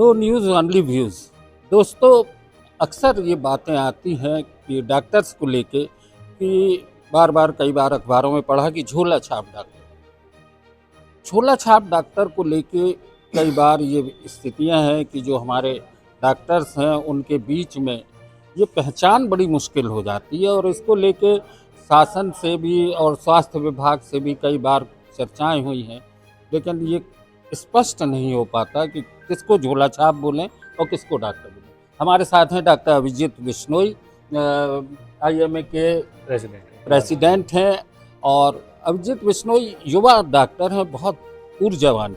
तो news only views. दोस्तों, अक्सर ये बातें आती हैं कि डॉक्टर्स को लेके कि बार-बार कई बार अखबारों में पढ़ा कि झोला छाप डॉक्टर। झोला छाप डॉक्टर को लेके कई बार ये स्थितियाँ हैं कि जो हमारे डॉक्टर्स हैं उनके बीच में ये पहचान बड़ी मुश्किल हो जाती है और इसको लेके शासन से भी और स्वास्थ्य विभाग से भी कई बार चर्चाएँ हुई हैं। लेकिन ये स्पष्ट नहीं हो पाता कि किसको झोला छाप बोलें और किसको डॉक्टर बोलें। हमारे साथ हैं डॉक्टर अभिजीत बिश्नोई, आईएमए के प्रेसिडेंट प्रेसिडेंट हैं और अभिजीत बिश्नोई युवा डॉक्टर हैं, बहुत ऊर्जावान।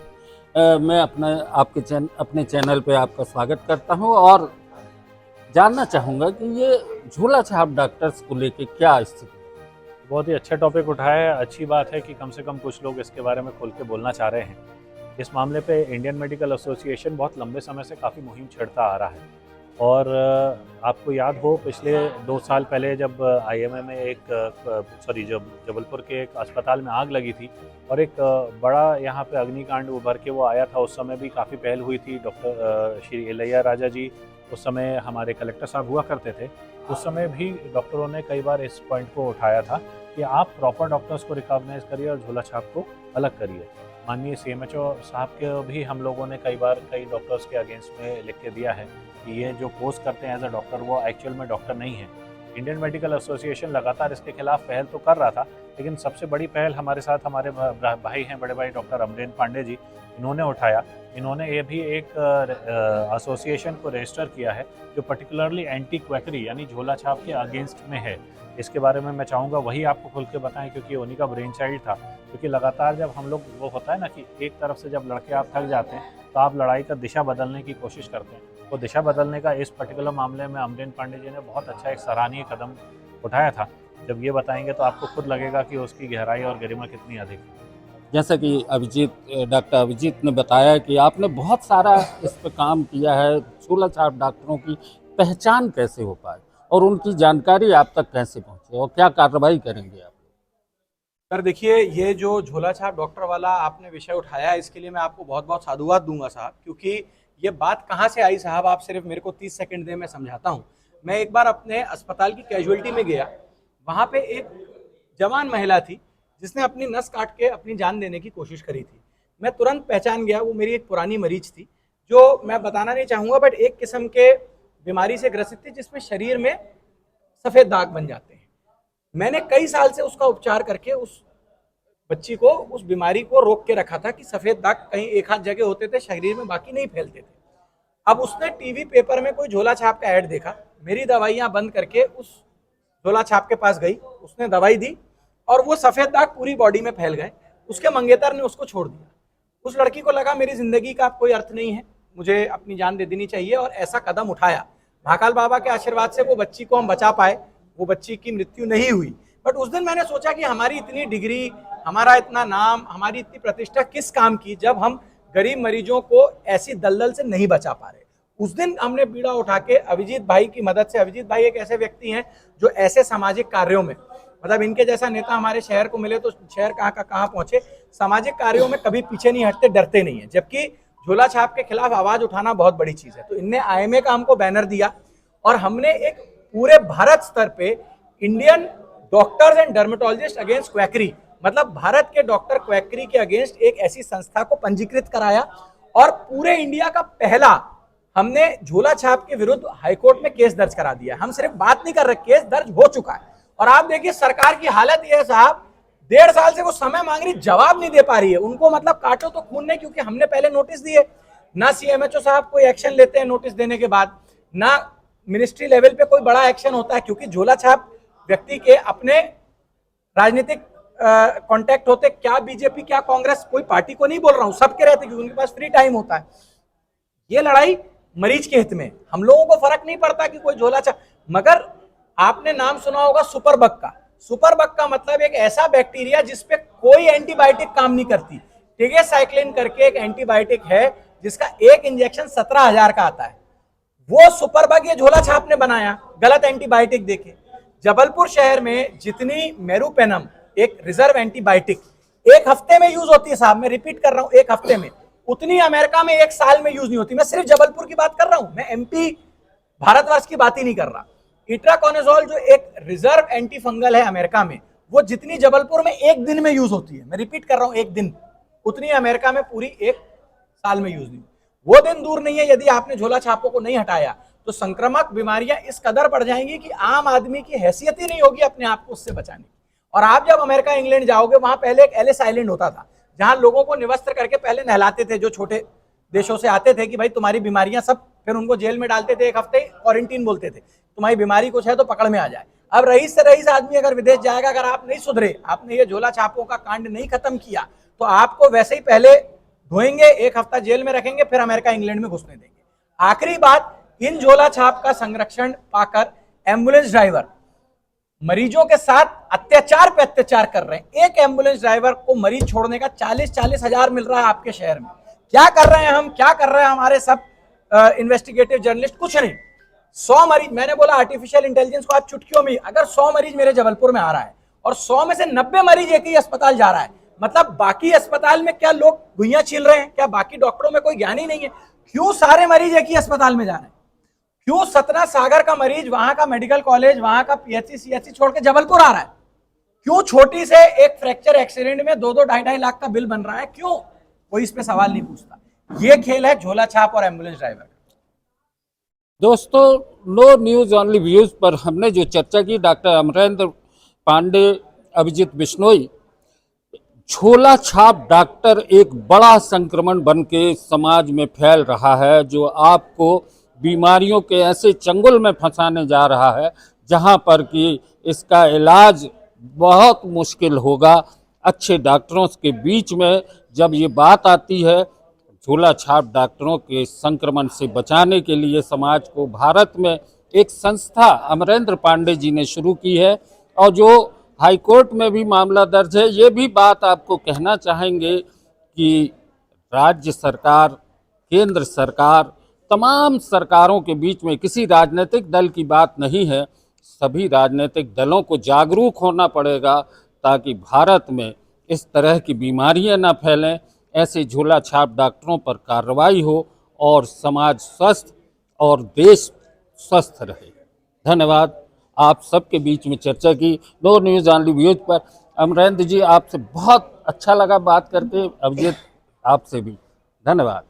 मैं अपने चैनल पे आपका स्वागत करता हूं और जानना चाहूँगा कि ये झोला छाप डॉक्टर्स को लेके क्या स्थिति है? बहुत ही अच्छा टॉपिक उठाया है। अच्छी बात है कि कम से कम कुछ लोग इसके बारे में खुल के बोलना चाह रहे हैं। इस मामले पे इंडियन मेडिकल एसोसिएशन बहुत लंबे समय से काफ़ी मुहिम छेड़ता आ रहा है और आपको याद हो पिछले 2 साल पहले जब आईएमए में जब जबलपुर के एक अस्पताल में आग लगी थी और एक बड़ा यहाँ पे अग्निकांड उभर के वो आया था। उस समय भी काफ़ी पहल हुई थी। डॉक्टर श्री इलैया राजा जी उस समय हमारे कलेक्टर साहब हुआ करते थे। उस समय भी डॉक्टरों ने कई बार इस पॉइंट को उठाया था कि आप प्रॉपर डॉक्टर्स को रिकॉग्नाइज करिए और झोला छाप को अलग करिए। माननीय सीएमएचओ साहब के भी हम लोगों ने कई बार कई डॉक्टर्स के अगेंस्ट में लिख के दिया है कि ये जो पोस्ट करते हैं एज अ डॉक्टर वो एक्चुअल में डॉक्टर नहीं है। इंडियन मेडिकल एसोसिएशन लगातार इसके खिलाफ पहल तो कर रहा था, लेकिन सबसे बड़ी पहल हमारे साथ हमारे भाई हैं, बड़े भाई डॉक्टर अमरेंद्र पांडे जी, इन्होंने उठाया। इन्होंने ये भी एक एसोसिएशन को रजिस्टर किया है जो पर्टिकुलरली एंटी क्वैकरी यानी झोला छाप के अगेंस्ट में है। इसके बारे में मैं चाहूँगा वही आपको खुल के बताएं क्योंकि उन्हीं का ब्रेन चाइल्ड था। क्योंकि लगातार जब हम लोग वो होता है ना कि एक तरफ से जब लड़के आप थक जाते हैं तो आप लड़ाई का दिशा बदलने की कोशिश करते हैं। वो दिशा बदलने का इस पर्टिकुलर मामले में अमरेंद्र पांडे जी ने बहुत अच्छा एक सराहनीय कदम उठाया था। जब ये बताएंगे तो आपको खुद लगेगा कि उसकी गहराई और गरिमा कितनी अधिक है। जैसा कि डॉक्टर अभिजीत ने बताया कि आपने बहुत सारा इस पे काम किया है, झोला छाप डॉक्टरों की पहचान कैसे हो पाए और उनकी जानकारी आप तक कैसे पहुँचे और क्या कार्रवाई करेंगे आप? सर देखिए, ये जो झोला छाप डॉक्टर वाला आपने विषय उठाया है इसके लिए मैं आपको बहुत बहुत साधुवाद दूंगा साहब, क्योंकि ये बात कहाँ से आई साहब, आप सिर्फ मेरे को 30 सेकंड दें, मैं समझाता हूँ। मैं एक बार अपने अस्पताल की कैजुअलिटी में गया, वहाँ पे एक जवान महिला थी जिसने अपनी नस काट के अपनी जान देने की कोशिश करी थी। मैं तुरंत पहचान गया, वो मेरी एक पुरानी मरीज थी जो मैं बताना नहीं चाहूँगा, बट एक किस्म के बीमारी से ग्रसित थी जिसमें शरीर में सफ़ेद दाग बन जाते हैं। मैंने कई साल से उसका उपचार करके उस बच्ची को, उस बीमारी को रोक के रखा था कि सफेद दाग कहीं एक हाथ जगह होते थे शरीर में, बाकी नहीं फैलते थे। अब उसने टीवी पेपर में कोई झोला छाप का ऐड देखा, मेरी दवाइयां बंद करके उस झोला छाप के पास गई, उसने दवाई दी और वो सफेद दाग पूरी बॉडी में फैल गए। उसके मंगेतर ने उसको छोड़ दिया। उस लड़की को लगा मेरी जिंदगी का अब कोई अर्थ नहीं है, मुझे अपनी जान दे देनी चाहिए, और ऐसा कदम उठाया। महाकाल बाबा के आशीर्वाद से वो बच्ची को हम बचा पाए, वो बच्ची की मृत्यु नहीं हुई। बट उस दिन मैंने सोचा कि हमारी इतनी डिग्री, हमारा इतना नाम, हमारी इतनी प्रतिष्ठा किस काम की जब हम गरीब मरीजों को ऐसी दलदल से नहीं बचा पा रहे। उस दिन हमने बीड़ा उठा के अभिजीत भाई की मदद से, अभिजीत भाई एक ऐसे व्यक्ति हैं जो ऐसे सामाजिक कार्यों में, मतलब इनके जैसा नेता हमारे शहर को मिले तो शहर कहाँ का कहाँ पहुंचे, सामाजिक कार्यों में कभी पीछे नहीं हटते, डरते नहीं है। जबकि झोला छाप के खिलाफ आवाज उठाना बहुत बड़ी चीज है। तो इनने आईएमए का हमको बैनर दिया और हमने एक पूरे भारत स्तर पे Indian doctors and dermatologist against quackery, मतलब भारत के डॉक्टर क्वैकरी के अगेंस्ट एक ऐसी संस्था को पंजीकृत कराया और पूरे इंडिया का पहला हमने झोला छाप के विरुद्ध हाईकोर्ट में केस दर्ज करा दिया। हम सिर्फ बात नहीं कर रहे, केस दर्ज हो चुका है। और आप देखिए सरकार की हालत यह है साहब, 1.5 साल से वो समय मांग रही, जवाब नहीं दे पा रही है। उनको मतलब काटो तो खून नहीं, क्योंकि हमने पहले नोटिस दिए, ना सीएमएचओ साहब कोई एक्शन लेते हैं नोटिस देने के बाद, ना मिनिस्ट्री लेवल पे कोई बड़ा एक्शन होता है, क्योंकि झोला छाप व्यक्ति के अपने राजनीतिक कांटेक्ट होते, क्या बीजेपी क्या कांग्रेस, कोई पार्टी को नहीं बोल रहा हूं, सबके रहते, क्योंकि उनके पास फ्री टाइम होता है। ये लड़ाई मरीज के हित में, हम लोगों को फर्क नहीं पड़ता कि कोई झोला छाप। मगर आपने नाम सुना होगा सुपर बग का। सुपर बग का मतलब एक ऐसा बैक्टीरिया जिसपे कोई एंटीबायोटिक काम नहीं करती। टिगेसाइक्लिन करके एक एंटीबायोटिक है जिसका एक इंजेक्शन 17,000 का आता है। वो सुपर बग ये झोला छाप ने बनाया, गलत एंटीबायोटिक देके। जबलपुर शहर में जितनी मेरूपेनम, एक रिजर्व एंटीबायोटिक, 1 हफ्ते में यूज होती है साहब, मैं रिपीट कर रहा हूं, 1 हफ्ते में उतनी अमेरिका में 1 साल में यूज नहीं होती। मैं सिर्फ जबलपुर की बात कर रहा हूं, मैं एमपी भारतवर्ष की बात ही नहीं कर रहा। इट्राकोनाजोल जो एक रिजर्व एंटी फंगल है अमेरिका में, वो जितनी जबलपुर में 1 दिन में यूज होती है, मैं रिपीट कर रहा हूं 1 दिन, उतनी अमेरिका में पूरी 1 साल में यूज नहीं। वो दिन दूर नहीं है, यदि आपने झोला छापों को नहीं हटाया तो संक्रामक बीमारियां इस कदर बढ़ जाएंगी कि आम आदमी की हैसियत ही नहीं होगी अपने आप को उससे बचाने की। और आप जब अमेरिका इंग्लैंड जाओगे, वहां पहले एक एलिस आइलैंड होता था जहां लोगों को निवस्त्र करके पहले नहलाते थे, जो छोटे देशों से आते थे कि भाई तुम्हारी बीमारियां सब, फिर उनको जेल में डालते थे, 1 हफ्ते क्वारंटीन बोलते थे, तुम्हारी बीमारी कुछ है तो पकड़ में आ जाए। अब रईस से रईस आदमी अगर विदेश जाएगा, अगर आप नहीं सुधरे, आपने ये झोला छापों का कांड नहीं खत्म किया, तो आपको वैसे ही पहले धोएंगे, 1 हफ्ता जेल में रखेंगे, फिर अमेरिका इंग्लैंड में घुसने देंगे। आखिरी बात, इन झोला छाप का संरक्षण पाकर एम्बुलेंस ड्राइवर मरीजों के साथ अत्याचार पे अत्याचार कर रहे हैं। एक एम्बुलेंस ड्राइवर को मरीज छोड़ने का 40-40 हजार मिल रहा है आपके शहर में। क्या कर रहे हैं हम, क्या कर रहे हैं हमारे सब इन्वेस्टिगेटिव जर्नलिस्ट? कुछ नहीं। 100 मरीज, मैंने बोला आर्टिफिशियल इंटेलिजेंस को आज चुटकियों में, अगर 100 मरीज मेरे जबलपुर में आ रहा है और 100 में से 90 मरीज एक ही अस्पताल जा रहा है, मतलब बाकी अस्पताल में क्या लोग भुइयां छील रहे हैं? क्या बाकी डॉक्टरों में कोई ज्ञान ही नहीं है? क्यों सारे मरीज एक ही अस्पताल में जा रहे हैं? क्यों सतना सागर का मरीज, वहां का मेडिकल कॉलेज, वहां का पीएचसी सीएचसी छोड़ के जबलपुर आ रहा है? क्यों छोटी से एक फ्रैक्चर एक्सीडेंट में 2-2 ढाई लाख का बिल बन रहा है? क्यों? कोई इस पे सवाल नहीं पूछता। ये खेल है झोला छाप और एम्बुलेंस ड्राइवर। दोस्तों, नो न्यूज ओनली व्यूज पर हमने जो चर्चा की, डॉक्टर अमरेंद्र पांडे, अभिजीत बिश्नोई, झोला छाप डॉक्टर एक बड़ा संक्रमण बन के समाज में फैल रहा है, जो आपको बीमारियों के ऐसे चंगुल में फंसाने जा रहा है जहां पर कि इसका इलाज बहुत मुश्किल होगा। अच्छे डॉक्टरों के बीच में जब ये बात आती है, झोला छाप डॉक्टरों के संक्रमण से बचाने के लिए समाज को भारत में एक संस्था अमरेंद्र पांडे जी ने शुरू की है, और जो हाई कोर्ट में भी मामला दर्ज है। ये भी बात आपको कहना चाहेंगे कि राज्य सरकार, केंद्र सरकार, तमाम सरकारों के बीच में किसी राजनीतिक दल की बात नहीं है। सभी राजनीतिक दलों को जागरूक होना पड़ेगा ताकि भारत में इस तरह की बीमारियां ना फैलें, ऐसे झोला छाप डॉक्टरों पर कार्रवाई हो और समाज स्वस्थ और देश स्वस्थ रहे। धन्यवाद। आप सबके बीच में चर्चा की नो न्यूज़ ओनली व्यूज पर। अमरेंद्र जी, आपसे बहुत अच्छा लगा बात करके, अभिजीत आपसे भी धन्यवाद।